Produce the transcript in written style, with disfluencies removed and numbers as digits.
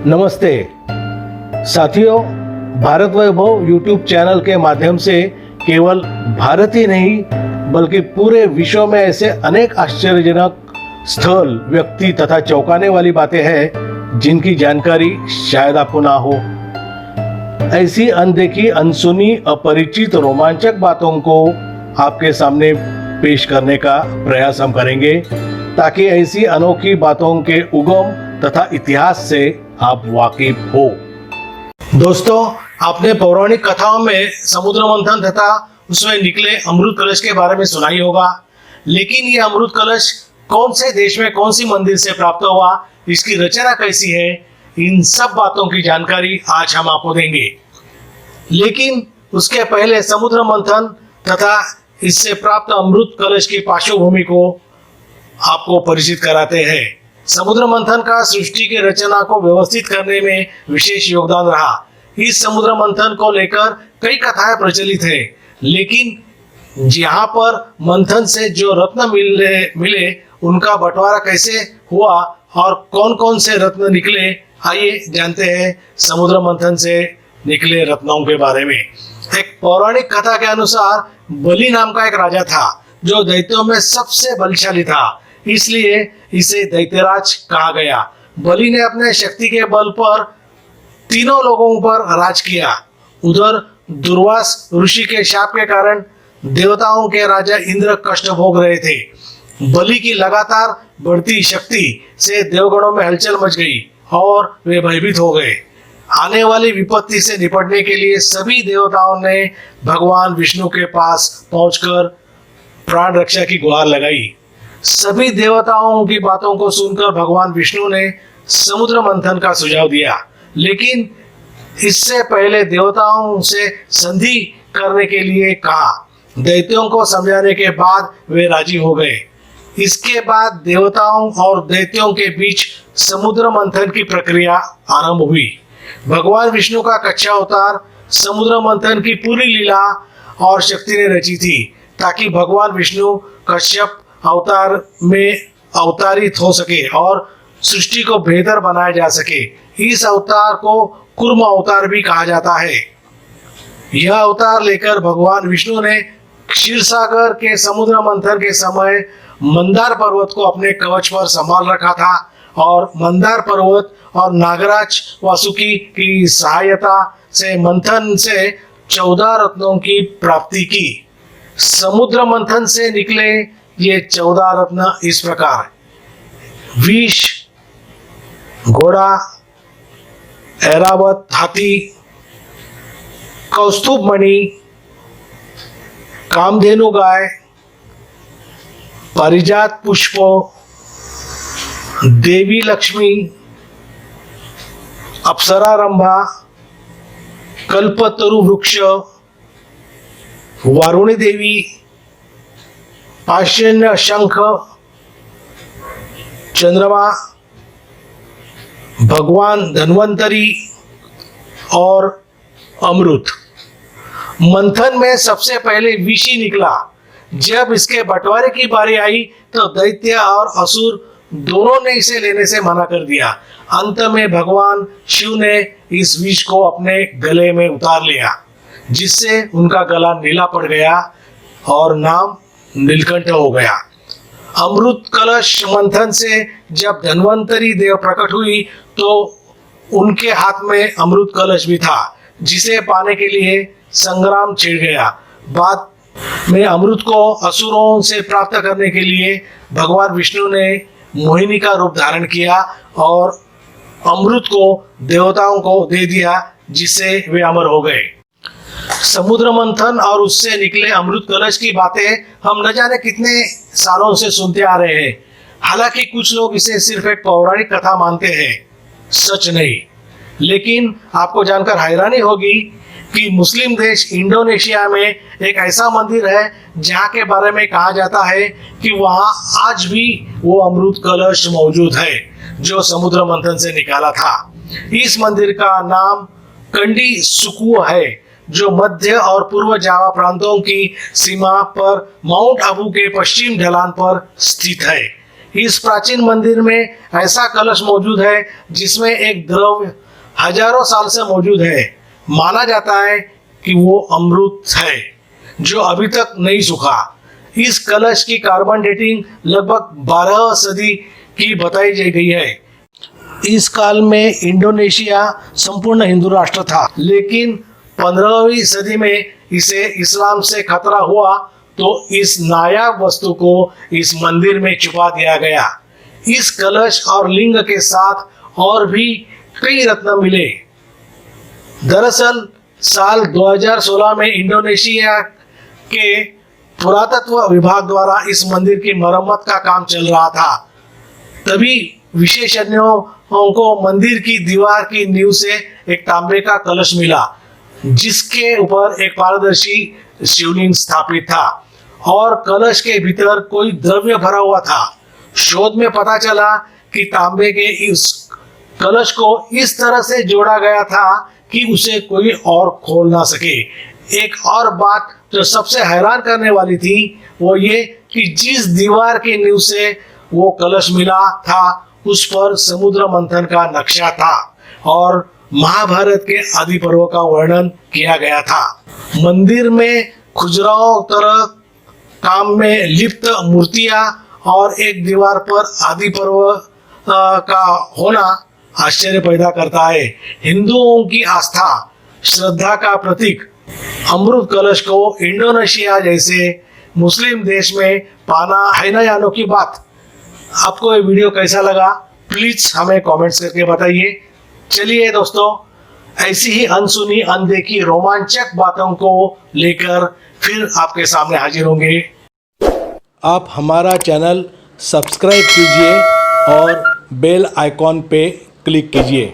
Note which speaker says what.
Speaker 1: नमस्ते साथियों, भारत वैभव YouTube channel के माध्यम से केवल भारत ही नहीं बल्कि पूरे विश्व में ऐसे अनेक आश्चर्यजनक स्थल, व्यक्ति तथा चौंकाने वाली बातें हैं जिनकी जानकारी शायद आपको ना हो। ऐसी अनदेखी, अनसुनी, अपरिचित, रोमांचक बातों को आपके सामने पेश करने का प्रयास हम करेंगे ताकि ऐसी अनोखी बातों के उगम तथा इतिहास से आप वाकिफ हो। दोस्तों, आपने पौराणिक कथाओं में समुद्र मंथन तथा उसमें निकले अमृत कलश के बारे में सुना ही होगा, लेकिन ये अमृत कलश कौन से देश में, कौन सी मंदिर से प्राप्त हुआ, इसकी रचना कैसी है, इन सब बातों की जानकारी आज हम आपको देंगे। लेकिन उसके पहले समुद्र मंथन तथा इससे प्राप्त अमृत कलश की पार्श्वभूमि को आपको परिचित कराते हैं। समुद्र मंथन का सृष्टि के रचना को व्यवस्थित करने में विशेष योगदान रहा। इस समुद्र मंथन को लेकर कई कथाएं प्रचलित है, लेकिन यहाँ पर मंथन से जो रत्न मिले उनका बंटवारा कैसे हुआ और कौन कौन से रत्न निकले, आइए जानते हैं समुद्र मंथन से निकले रत्नों के बारे में। एक पौराणिक कथा के अनुसार बलि नाम का एक राजा था जो दैत्यों में सबसे बलशाली था, इसलिए इसे दैत्यराज कहा गया। बलि ने अपने शक्ति के बल पर तीनों लोगों पर राज किया। उधर दुर्वास ऋषि के शाप के कारण देवताओं के राजा इंद्र कष्ट भोग रहे थे। बलि की लगातार बढ़ती शक्ति से देवगणों में हलचल मच गई और वे भयभीत हो गए। आने वाली विपत्ति से निपटने के लिए सभी देवताओं ने भगवान विष्णु के पास पहुंचकर प्राण रक्षा की गुहार लगाई। सभी देवताओं की बातों को सुनकर भगवान विष्णु ने समुद्र मंथन का सुझाव दिया, लेकिन इससे पहले देवताओं से संधि करने के लिए कहा। दैत्यों को समझाने के बाद वे राजी हो गए। इसके बाद देवताओं और दैत्यों के बीच समुद्र मंथन की प्रक्रिया आरंभ हुई। भगवान विष्णु का कच्चा अवतार समुद्र मंथन की पूरी लीला और शक्ति ने रची थी, ताकि भगवान विष्णु कश्यप अवतार में अवतारित हो सके और सृष्टि को बेहतर बनाया जा सके। इस अवतार को कूर्म अवतार भी कहा जाता है। यह अवतार लेकर भगवान विष्णु ने क्षीरसागर के समुद्र मंथन के समय मंदार पर्वत को अपने कवच पर संभाल रखा था और मंदार पर्वत और नागराज वासुकी की सहायता से मंथन से 14 रत्नों की प्राप्ति की। समुद्र मंथन से निकले ये 14 रत्न इस प्रकार: विष, घोड़ा, ऐरावत हाथी, कौस्तुभ मणि, कामधेनु गाय, पारिजात पुष्प, देवी लक्ष्मी, अप्सरा रंभा, कल्पतरु वृक्ष, वारुणी देवी, पाषाण्य शंख, चंद्रमा, भगवान धन्वंतरी और अमृत। मंथन में सबसे पहले विष ही निकला। जब इसके बंटवारे की बारी आई तो दैत्य और असुर दोनों ने इसे लेने से मना कर दिया। अंत में भगवान शिव ने इस विष को अपने गले में उतार लिया, जिससे उनका गला नीला पड़ गया और नाम नीलकंठ हो गया। अमृत कलश मंथन से जब धन्वंतरी देव प्रकट हुई तो उनके हाथ में अमृत कलश भी था, जिसे पाने के लिए संग्राम छिड़ गया। बाद में अमृत को असुरों से प्राप्त करने के लिए भगवान विष्णु ने मोहिनी का रूप धारण किया और अमृत को देवताओं को दे दिया, जिससे वे अमर हो गए। समुद्र मंथन और उससे निकले अमृत कलश की बातें हम न जाने कितने सालों से सुनते आ रहे हैं। हालांकि कुछ लोग इसे सिर्फ एक पौराणिक कथा मानते हैं, सच नहीं। लेकिन आपको जानकर हैरानी होगी कि मुस्लिम देश इंडोनेशिया में एक ऐसा मंदिर है जहाँ के बारे में कहा जाता है कि वहाँ आज भी वो अमृत कलश मौजूद है जो समुद्र मंथन से निकाला था। इस मंदिर का नाम कंडी सुकुओ है, जो मध्य और पूर्व जावा प्रांतों की सीमा पर माउंट आबू के पश्चिम ढलान पर स्थित है। इस प्राचीन मंदिर में ऐसा कलश मौजूद है जिसमें एक द्रव्य हजारों साल से मौजूद है। माना जाता है कि वो अमृत है जो अभी तक नहीं सूखा। इस कलश की कार्बन डेटिंग लगभग 12 सदी की बताई गई है। इस काल में इंडोनेशिया संपूर्ण हिंदू राष्ट्र था, लेकिन 15वीं सदी में इसे इस्लाम से खतरा हुआ तो इस नायाब वस्तु को इस मंदिर में छुपा दिया गया। इस कलश और लिंग के साथ और भी कई रत्न मिले। दरअसल साल 2016 में इंडोनेशिया के पुरातत्व विभाग द्वारा इस मंदिर की मरम्मत का काम चल रहा था। तभी विशेषज्ञों को मंदिर की दीवार की नींव से एक तांबे का कलश मिला जिसके ऊपर एक पारदर्शी शिवलिंग स्थापित था और कलश के भीतर कोई द्रव्य भरा हुआ था। शोध में पता चला कि तांबे के इस कलश को इस तरह से जोड़ा गया था कि उसे कोई और खोल ना सके। एक और बात जो सबसे हैरान करने वाली थी वो ये कि जिस दीवार की नींव से वो कलश मिला था उस पर समुद्र मंथन का नक्शा था और महाभारत के आदि पर्व का वर्णन किया गया था। मंदिर में खुजराओं तरह काम में लिप्त मूर्तियां और एक दीवार पर आदि पर्व का होना आश्चर्य पैदा करता है। हिंदुओं की आस्था श्रद्धा का प्रतीक अमृत कलश को इंडोनेशिया जैसे मुस्लिम देश में पाना है ना अनोखी बात। आपको ये वीडियो कैसा लगा प्लीज हमें कमेंट्स करके बताइए। चलिए दोस्तों, ऐसी ही अनसुनी अनदेखी रोमांचक बातों को लेकर फिर आपके सामने हाजिर होंगे। आप हमारा चैनल सब्सक्राइब कीजिए और बेल आइकॉन पे क्लिक कीजिए।